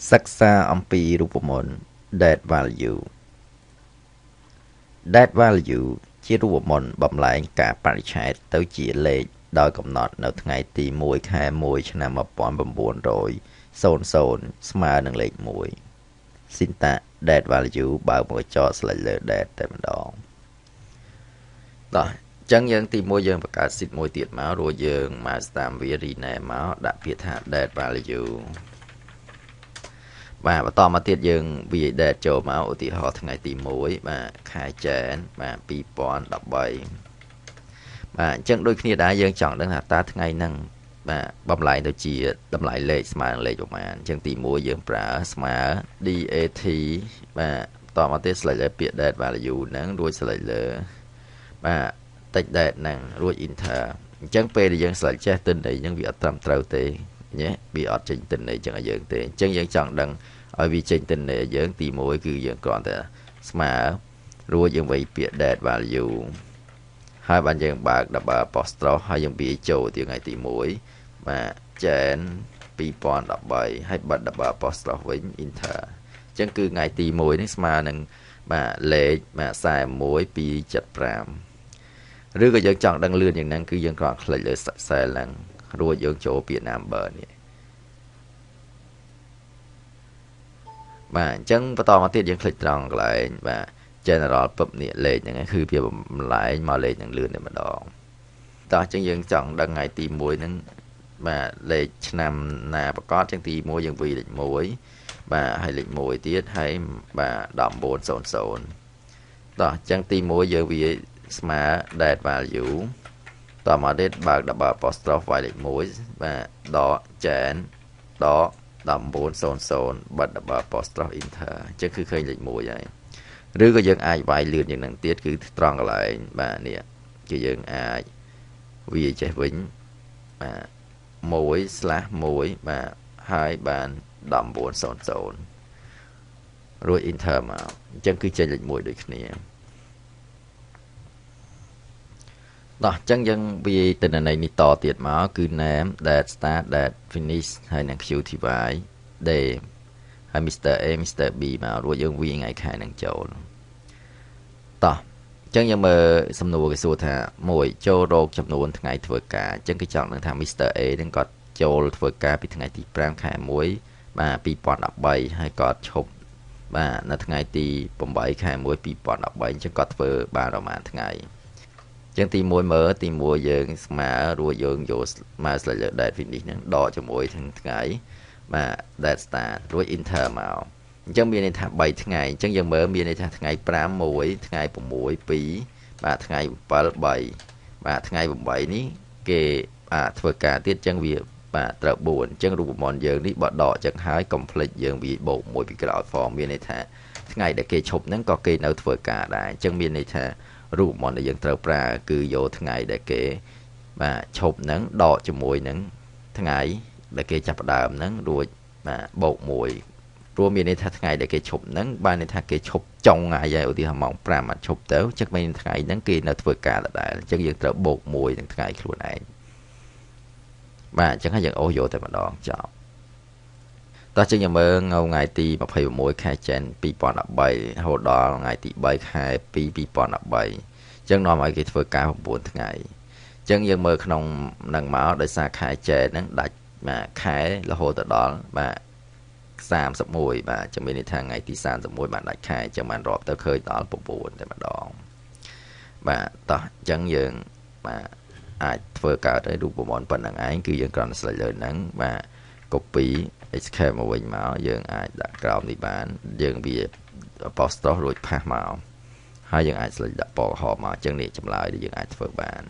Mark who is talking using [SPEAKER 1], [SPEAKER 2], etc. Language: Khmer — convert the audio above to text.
[SPEAKER 1] សិក្សាអំពីរូបមន្ត Date Value Date Value ជារូបមន្តបំលែងការបរិច្ឆេទទៅជាលេខដោយកំណត់នៅថ្ងៃទី1 ខែ 1 ឆ្នាំ 1900 ស្មើនឹងលេខ1 Syntax Date Value បើកមកចោតស្លេចលើ Date តែម្ដងដល់ចឹងយើងទី1យើងបង្កើត sheet មួយទៀតមករួចយើងមកតាមវា rename មកដាក់ពាក្យថា Date Value បាទបន្តមកទៀតយើងវា date ចូលមកឧទាហរណ៍ថ្ងៃទី1បាទខែចែនបាទ2013បាទអញ្ចឹងដូចគ្នាដែរយើងចង់ដឹងថាតើថ្ងៃហ្នឹងបាទបំលែងទៅជាតម្លៃលេខស្មើនឹងលេខប្រមាណអញ្ចឹងទី1យើងប្រើស្មើ DAT បាទបន្តមកទៀត select លើពាក្យ date value ហ្នឹងរួច select លើបាទតិច date ហ្នឹងរួច enter អញ្ចឹងពេលដែលយើង select ចេះទិន្នន័យហ្នឹងវាអត់ត្រឹមត្រូវទេញ៉េវាអត់ចេញទិន្នន័យចឹងឲ្យយើងទេអញ្ចឹងយើងចង់ដឹងឲ្យវាចេញទិន្នន័យយើងទី1គឺយើងគ្រាន់តែស្មើរួចយើងវាយពាក្យ date value ហើយបានយើងបើក double apostrophe ហើយយើងវាយចូលទីថ្ងៃទី1បាទចែន2013ហើយបិទ double apostrophe វិញ enter អញ្ចឹងគឺថ្ងៃទី1នេះស្មើនឹងបាទលេខបាទ41275ឬក៏យើងចង់ដឹងលឿនយ៉ាងហ្នឹងគឺយើងគ្រាន់คลิกលើ cell ហ្នឹងរួចយើងចូលពាក្យ number នេះបាទអញ្ចឹងបន្តមកទៀតយើងคลิกត្រង់កន្លែងបាទ general pub នេះលេខហ្នឹងគឺវាបំលែងមកលេខនឹងលឿនតែម្ដងតោះអញ្ចឹងយើងចង់ដឹងថ្ងៃទី1ហ្នឹងបាទលេខឆ្នាំណាប្រកាសអញ្ចឹងទី1យើងវាយលេខ1បាទហើយលេខ1ទៀតហើយបាទ1900តោះអញ្ចឹងទី1យើងវាស្មើ date value តមកទៀតបើក double apostrophe វាយលេខ1បាទដកចែនដក1900បិទ double apostrophe enter អញ្ចឹងគឺឃើញលេខ1ហើយឬក៏យើងអាចវាយលឿនយ៉ាងហ្នឹងទៀតគឺត្រង់កន្លែងបាទនេះគឺយើងអាចវាចេះវិញបាទ1/1បាទហើយបាន1900រួច enter មកអញ្ចឹងគឺចេញលេខ1ដូចគ្នាដល់អញ្ចឹងយើងវាទិន្នន័យនេះតទៀតមកគឺ name date start date finish ហើយនឹង qty day ហើយ Mr A Mr B មករួចយើងវាថ្ងៃខែនឹងចូលតោះអញ្ចឹងយើងមើលសំណួរគេសួរថា1ចូលរកចំនួនថ្ងៃធ្វើការអញ្ចឹងគេចង់ដឹងថា Mr A នឹងគាត់ចូលធ្វើការពីថ្ងៃទី5ខែ1បាទ2013ហើយគាត់ឈប់បាទនៅថ្ងៃទី8ខែ1 2013អញ្ចឹងគាត់ធ្វើបានប្រហែលថ្ងៃចឹងទី1មើលទី1យើងស្មើរួចយើងយកមក select លើ date finish ហ្នឹងដកជាមួយនឹងថ្ងៃបាទ date start រួច enter មកអញ្ចឹងមានន័យថា3ថ្ងៃអញ្ចឹងយើងមើលមានន័យថាថ្ងៃ5 1ថ្ងៃ6 2បាទថ្ងៃ7 3បាទថ្ងៃ8នេះគេធ្វើការទៀតអញ្ចឹងវាបាទត្រូវ4អញ្ចឹងរូបមន្តយើងនេះបើដកអញ្ចឹងហើយកុំភ្លេចយើងវាបូក1ពីក្រោយ form មានន័យថាថ្ងៃដែលគេឈប់ហ្នឹងក៏គេនៅធ្វើការដែរអញ្ចឹងមានន័យថារូបមន្តដែលយើងត្រូវប្រើគឺយកថ្ងៃដែលគេបាទឈប់ហ្នឹងដកជាមួយនឹងថ្ងៃដែលគេចាប់ផ្ដើមហ្នឹងរួចបាទបូក1ព្រោះមានន័យថាថ្ងៃដែលគេឈប់ហ្នឹងបានន័យថាគេឈប់ចុងថ្ងៃហើយឧទាហរណ៍ម៉ោង5អត់ឈប់ទៅចឹងមានថ្ងៃហ្នឹងគេនៅធ្វើការដដែលអញ្ចឹងយើងត្រូវបូក1នឹងថ្ងៃខ្លួនឯងបាទអញ្ចឹងហើយយើងអូសយកតែម្ដងចប់តោះចឹងយើងមើលថ្ងៃទី26ខែចែន2013រហូតដល់ថ្ងៃទី3ខែ2 2013អញ្ចឹងនាំឲ្យគេធ្វើការ9ថ្ងៃអញ្ចឹងយើងមើលក្នុងនឹងមកដោយសារខែចែនហ្នឹងដាច់បាទខែរហូតទៅដល់បាទ31បាទចាំមានន័យថាថ្ងៃទី31បានដាច់ខែអញ្ចឹងបានរាប់ទៅឃើញដល់9តែម្ដងបាទតោះអញ្ចឹងយើងបាទអាចធ្វើកើតឲ្យរូបមន្តប៉ុណ្្នឹងឯងគឺយើងគ្រាន់តែ select លើហ្នឹងបាទ copy escape មកវិញមកយើងអាចដាក់ក្រោមនេះបានយើងវា apostrophe រួចផាសមកហើយយើងអាច select ដាក់ពណ៌ក្រហមមកអញ្ចឹងនេះចម្លើយដែលយើងអាចធ្វើបាន